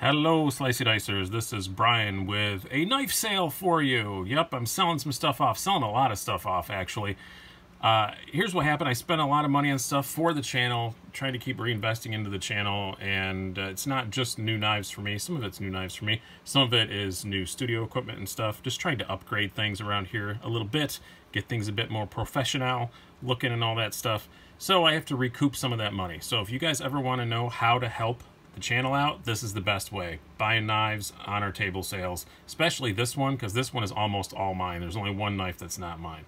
Hello, Slicey Dicers. This is Brian with a knife sale for you. Yep, I'm selling some stuff off. Selling a lot of stuff off, actually. Here's what happened. I spent a lot of money on stuff for the channel, trying to keep reinvesting into the channel, and it's not just new knives for me. Some of it's new knives for me. Some of it is new studio equipment and stuff. Just trying to upgrade things around here a little bit, get things a bit more professional looking and all that stuff. So I have to recoup some of that money. So if you guys ever want to know how to help the channel out, this is the best way. Buying knives on our table sales, especially this one, because this one is almost all mine. There's only one knife that's not mine.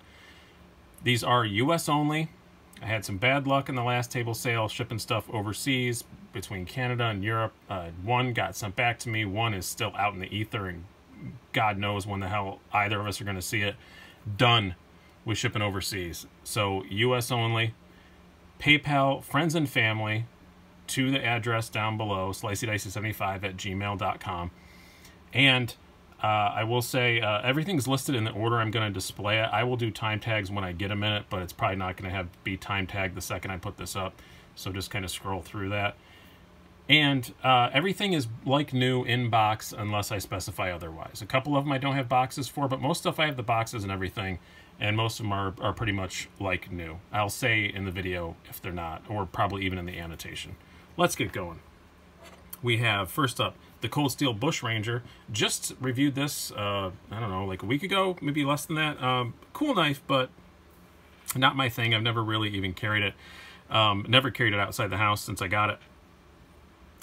These are US only. I had some bad luck in the last table sale shipping stuff overseas between Canada and Europe. One got sent back to me, one is still out in the ether, and God knows when the hell either of us are going to see it. Done with shipping overseas. So US only. PayPal friends and family to the address down below, sliceydicy75@gmail.com. And I will say everything's listed in the order I'm going to display it. I will do time tags when I get a minute, but it's probably not going to be time tagged the second I put this up. So just kind of scroll through that. And everything is like new in box unless I specify otherwise. A couple of them I don't have boxes for, but most stuff I have the boxes and everything. And most of them are pretty much like new. I'll say in the video if they're not, or probably even in the annotation. Let's get going. We have, first up, the Cold Steel Bushranger. Just reviewed this, I don't know, like a week ago, maybe less than that. Cool knife, but not my thing. I've never really even carried it. Never carried it outside the house since I got it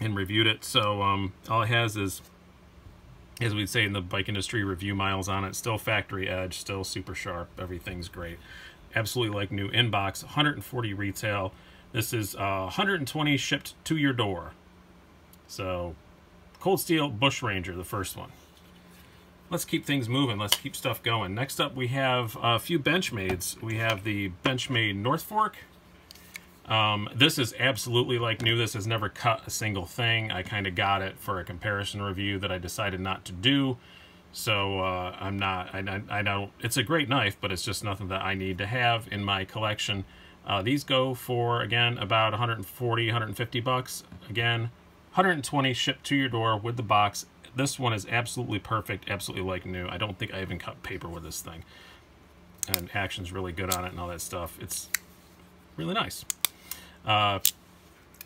and reviewed it. So all it has is, as we'd say in the bike industry, review miles on it. Still factory edge, still super sharp. Everything's great. Absolutely like new in box. 140 retail. This is 120 shipped to your door. So, Cold Steel Bushranger, the first one. Let's keep things moving. Let's keep stuff going. Next up, we have a few Benchmades. We have the Benchmade North Fork. This is absolutely like new. This has never cut a single thing. I kind of got it for a comparison review that I decided not to do. So I don't, it's a great knife, but it's just nothing that I need to have in my collection. These go for, again, about 140, 150 bucks. Again, 120 shipped to your door with the box. This one is absolutely perfect, absolutely like new. I don't think I even cut paper with this thing. And action's really good on it and all that stuff. It's really nice.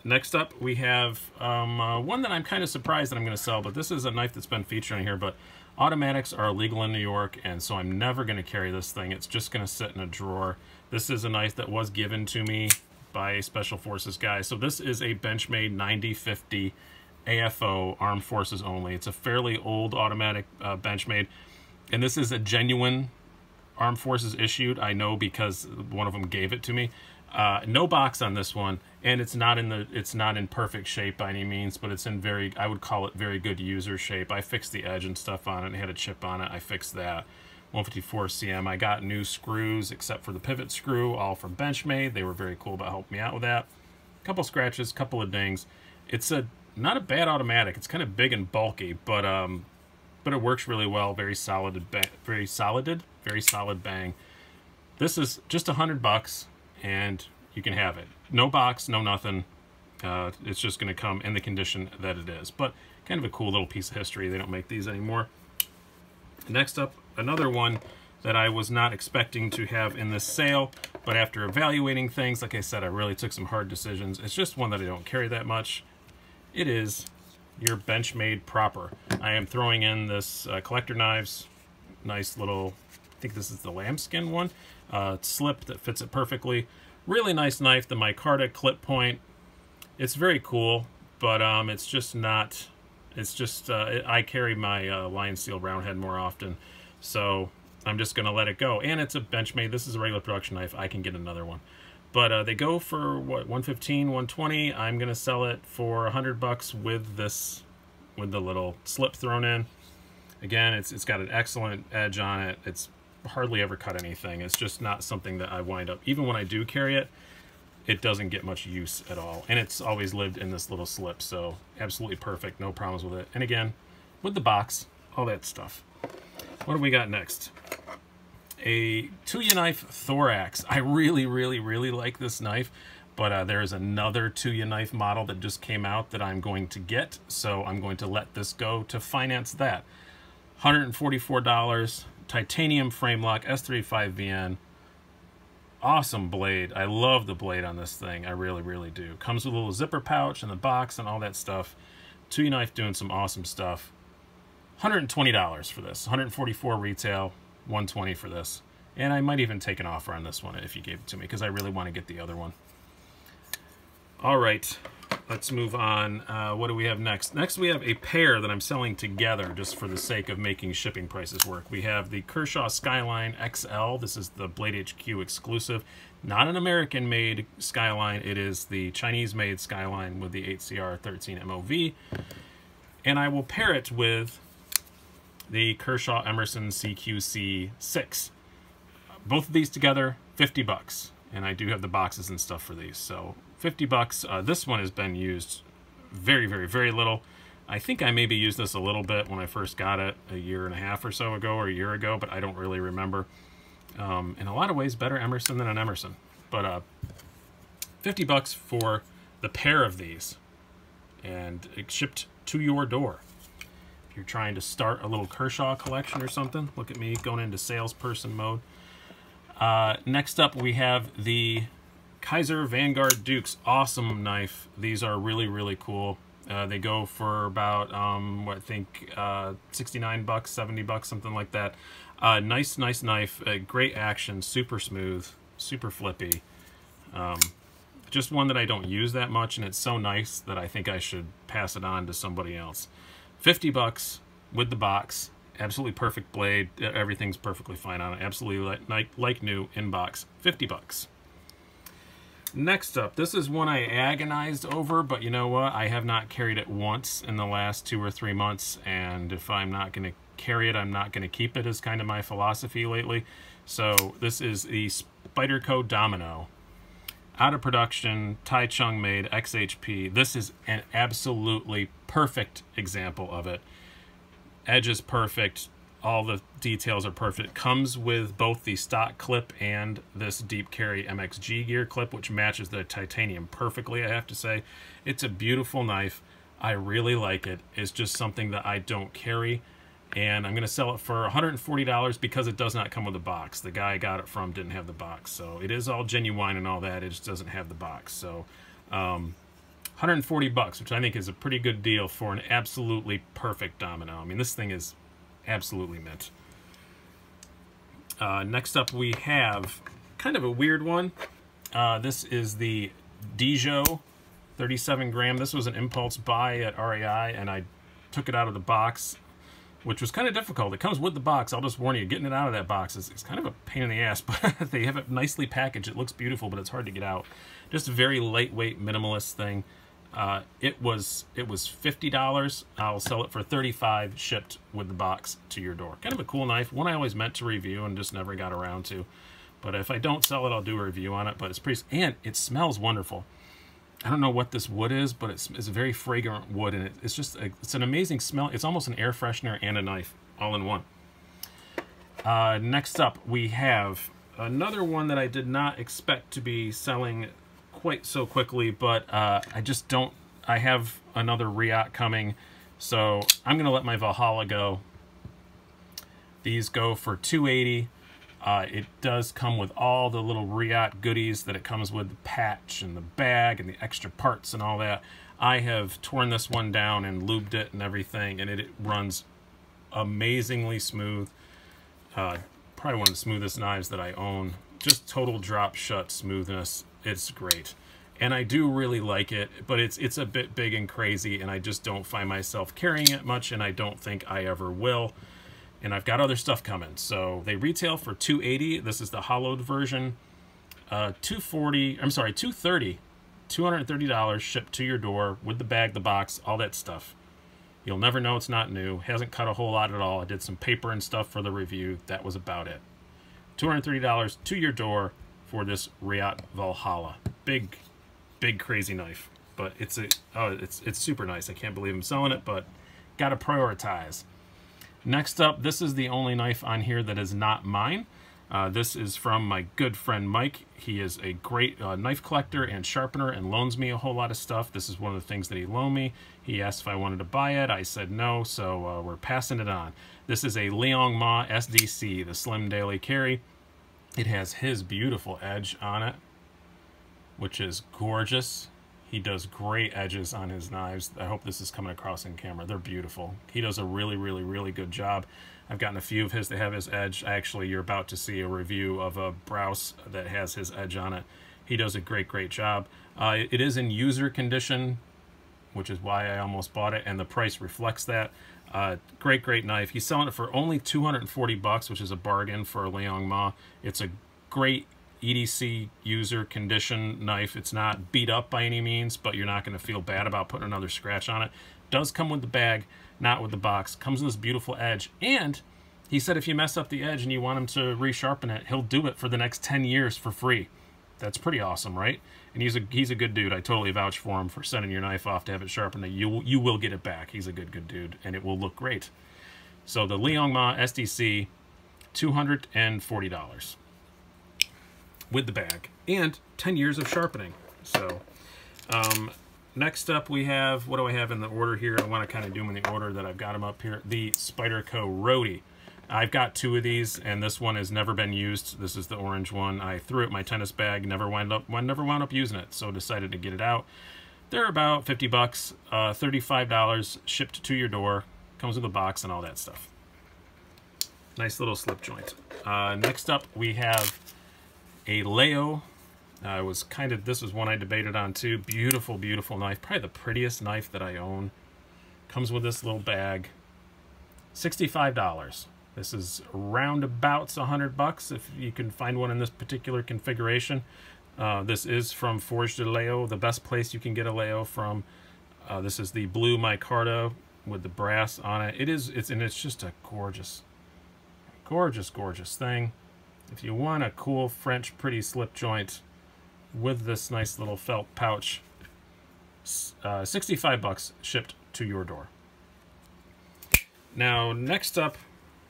Next up, we have one that I'm kind of surprised that I'm going to sell, but this is a knife that's been featured in here, but automatics are illegal in New York, and so I'm never going to carry this thing. It's just going to sit in a drawer. This is a knife that was given to me by a Special Forces guy. So this is a Benchmade 9050 AFO, Armed Forces only. It's a fairly old automatic Benchmade, and this is a genuine Armed Forces issued. I know because one of them gave it to me. No box on this one, and it's not in perfect shape by any means, but it's in very, I would call it very good user shape. I fixed the edge and stuff on it and had a chip on it. I fixed that. 154 cm. I got new screws except for the pivot screw, all from Benchmade. They were very cool about helping me out with that. A couple scratches, couple of dings. It's not a bad automatic. It's kind of big and bulky, but it works really well. Very solid bang. This is just $100 and you can have it. No box, no nothing. It's just going to come in the condition that it is. But kind of a cool little piece of history. They don't make these anymore. Next up, another one that I was not expecting to have in this sale, but after evaluating things, like I said, I really took some hard decisions. It's just one that I don't carry that much. It is your Benchmade proper. I am throwing in this collector knives, nice little, I think this is the lambskin one, slip that fits it perfectly. Really nice knife, the micarta clip point. It's very cool, but it's just not, it's just, I carry my Lion Steel roundhead more often, so I'm just going to let it go. And it's a Benchmade. This is a regular production knife. I can get another one. But they go for, what, 115, 120. I'm going to sell it for $100 with this, with the little slip thrown in. Again, it's got an excellent edge on it. It's hardly ever cut anything. It's just not something that I wind up, even when I do carry it, it doesn't get much use at all. And it's always lived in this little slip, so absolutely perfect, no problems with it. And again, with the box, all that stuff. What do we got next? A 2U knife Thorax. I really like this knife, But there is another Tuya knife model that just came out that I'm going to get, so I'm going to let this go to finance that. $144, titanium frame lock, S35VN. Awesome blade. I love the blade on this thing. I really, really do. Comes with a little zipper pouch in the box and all that stuff. Tuya knife doing some awesome stuff. $120 for this. $144 retail, $120 for this. And I might even take an offer on this one if you gave it to me, because I really want to get the other one. All right, let's move on. What do we have next? Next we have a pair that I'm selling together just for the sake of making shipping prices work. We have the Kershaw Skyline XL. This is the Blade HQ exclusive. Not an American-made Skyline. It is the Chinese-made Skyline with the 8CR13 MOV. And I will pair it with the Kershaw Emerson CQC6. Both of these together, $50. And I do have the boxes and stuff for these, so $50. This one has been used very, very, very little. I think I maybe used this a little bit when I first got it a year and a half or so ago, or a year ago, but I don't really remember. In a lot of ways, better Emerson than an Emerson. But $50 for the pair of these, and it's shipped to your door. If you're trying to start a little Kershaw collection or something, look at me going into salesperson mode. Next up, we have the Kaiser Vanguard Dukes. Awesome knife. These are really, really cool. They go for about, what I think, $69, $70, something like that. Nice knife. Great action. Super smooth. Super flippy. Just one that I don't use that much, and it's so nice that I think I should pass it on to somebody else. $50 with the box. Absolutely perfect blade. Everything's perfectly fine on it. Absolutely like new in box. $50. Next up, this is one I agonized over, but you know what? I have not carried it once in the last 2 or 3 months, and if I'm not going to carry it, I'm not going to keep it, is kind of my philosophy lately. So this is the Spyderco Domino. Out of production, Tai Chung made, XHP. This is an absolutely perfect example of it. Edge is perfect. All the details are perfect. It comes with both the stock clip and this deep carry MXG gear clip, which matches the titanium perfectly, I have to say. It's a beautiful knife. I really like it. It's just something that I don't carry, and I'm going to sell it for $140 because it does not come with a box. The guy I got it from didn't have the box, so it is all genuine and all that. It just doesn't have the box. So $140, which I think is a pretty good deal for an absolutely perfect domino. I mean, this thing is absolutely mint. Next up, we have kind of a weird one. This is the Deso 37 gram. This was an impulse buy at REI, and I took it out of the box, which was kind of difficult. It comes with the box. I'll just warn you, getting it out of that box is kind of a pain in the ass, but they have it nicely packaged. It looks beautiful, but it's hard to get out. Just a very lightweight, minimalist thing. It was $50. I'll sell it for $35 shipped with the box to your door. Kind of a cool knife. One I always meant to review and just never got around to. But if I don't sell it, I'll do a review on it. But it's pretty, and it smells wonderful. I don't know what this wood is, but it's a very fragrant wood, and it's just it's an amazing smell. It's almost an air freshener and a knife all in one. Next up, we have another one that I did not expect to be selling quite so quickly, but I just don't. I have another Reate coming, so I'm gonna let my Valhalla go. These go for $280. It does come with all the little Reate goodies that it comes with, the patch and the bag and the extra parts and all that. I have torn this one down and lubed it and everything, and it runs amazingly smooth. Probably one of the smoothest knives that I own. Just total drop shut smoothness. It's great. And I do really like it, but it's a bit big and crazy, and I just don't find myself carrying it much, and I don't think I ever will. And I've got other stuff coming. So they retail for $280. This is the hollowed version. $230. $230 shipped to your door with the bag, the box, all that stuff. You'll never know it's not new. Hasn't cut a whole lot at all. I did some paper and stuff for the review. That was about it. $230 to your door for this Reate Valhalla. Big crazy knife. But it's super nice. I can't believe I'm selling it, but gotta prioritize. Next up, this is the only knife on here that is not mine. This is from my good friend Mike. He is a great knife collector and sharpener and loans me a whole lot of stuff. This is one of the things that he loaned me. He asked if I wanted to buy it. I said no, so we're passing it on. This is a MA SDC, the Slim Daily Carry. It has his beautiful edge on it, which is gorgeous. He does great edges on his knives. I hope this is coming across in camera. They're beautiful. He does a really, really, really good job. I've gotten a few of his that have his edge. Actually, you're about to see a review of a Browse that has his edge on it. He does a great, great job. It is in user condition, which is why I almost bought it, and the price reflects that. Great, great knife. He's selling it for only 240 bucks, which is a bargain for a MA. It's a great EDC user condition knife. It's not beat up by any means, but you're not going to feel bad about putting another scratch on it. Does come with the bag, not with the box. Comes with this beautiful edge, and he said if you mess up the edge and you want him to resharpen it, he'll do it for the next 10 years for free. That's pretty awesome, right? And he's a good dude. I totally vouch for him for sending your knife off to have it sharpened. You will get it back. He's a good dude, and it will look great. So the MA SDC, $240 with the bag and 10 years of sharpening. So next up we have, what do I have in the order here? I want to kind of do them in the order that I've got them up here. The Spyderco Rhodey. I've got two of these, and this one has never been used. This is the orange one. I threw it in my tennis bag, never wound up using it, so decided to get it out. They're about 50 bucks, $35 shipped to your door. Comes with a box and all that stuff. Nice little slip joint. Next up we have a Leo. This was one I debated on too. Beautiful, beautiful knife. Probably the prettiest knife that I own. Comes with this little bag. $65. This is roundabouts 100 bucks if you can find one in this particular configuration. This is from Forge de Leo, the best place you can get a Leo from. This is the blue micarta with the brass on it. It's just a gorgeous, gorgeous, gorgeous thing. If you want a cool French pretty slip joint with this nice little felt pouch, 65 bucks shipped to your door. Now, next up,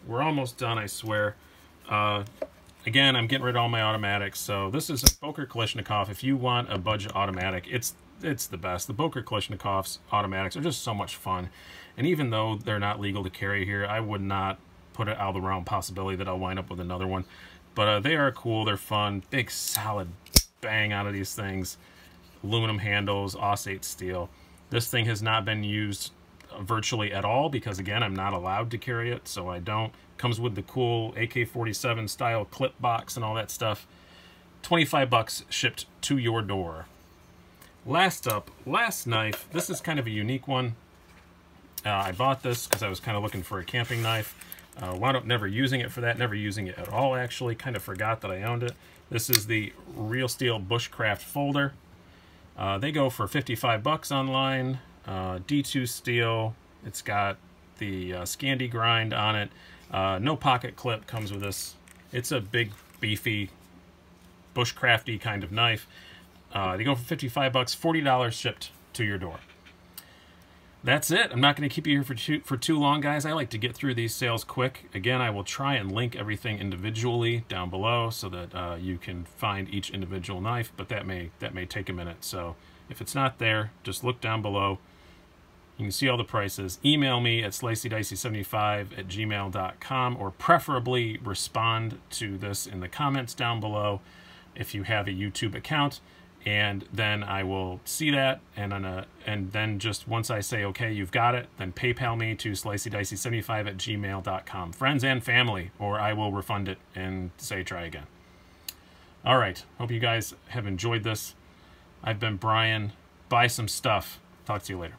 we're almost done, I swear. Again, I'm getting rid of all my automatics. So this is a Boker Kalashnikov. If you want a budget automatic, it's the best. The Boker Kalashnikov's automatics are just so much fun. And even though they're not legal to carry here, I would not put it out of the realm possibility that I'll wind up with another one. But they are cool. They're fun. Big, solid bang out of these things. Aluminum handles, Aussate steel. This thing has not been used virtually at all because, again, I'm not allowed to carry it, so I don't. Comes with the cool AK-47 style clip box and all that stuff. 25 bucks shipped to your door. Last up, last knife. This is kind of a unique one. I bought this because I was kind of looking for a camping knife. Wound up never using it for that, never using it at all, actually. Kind of forgot that I owned it. This is the Real Steel Bushcraft folder. They go for 55 bucks online. D2 steel. It's got the Scandi grind on it. No pocket clip comes with this. It's a big, beefy, bushcrafty kind of knife. They go for 55 bucks, $40 shipped to your door. That's it. I'm not going to keep you here for too long, guys. I like to get through these sales quick. Again, I will try and link everything individually down below so that you can find each individual knife, but that may take a minute. So if it's not there, just look down below. You can see all the prices. Email me at slicydicey75@gmail.com, or preferably respond to this in the comments down below if you have a YouTube account. And then I will see that, and then just once I say, okay, you've got it, then PayPal me to slicydicey75@gmail.com. Friends and family, or I will refund it and say try again. All right. Hope you guys have enjoyed this. I've been Brian. Buy some stuff. Talk to you later.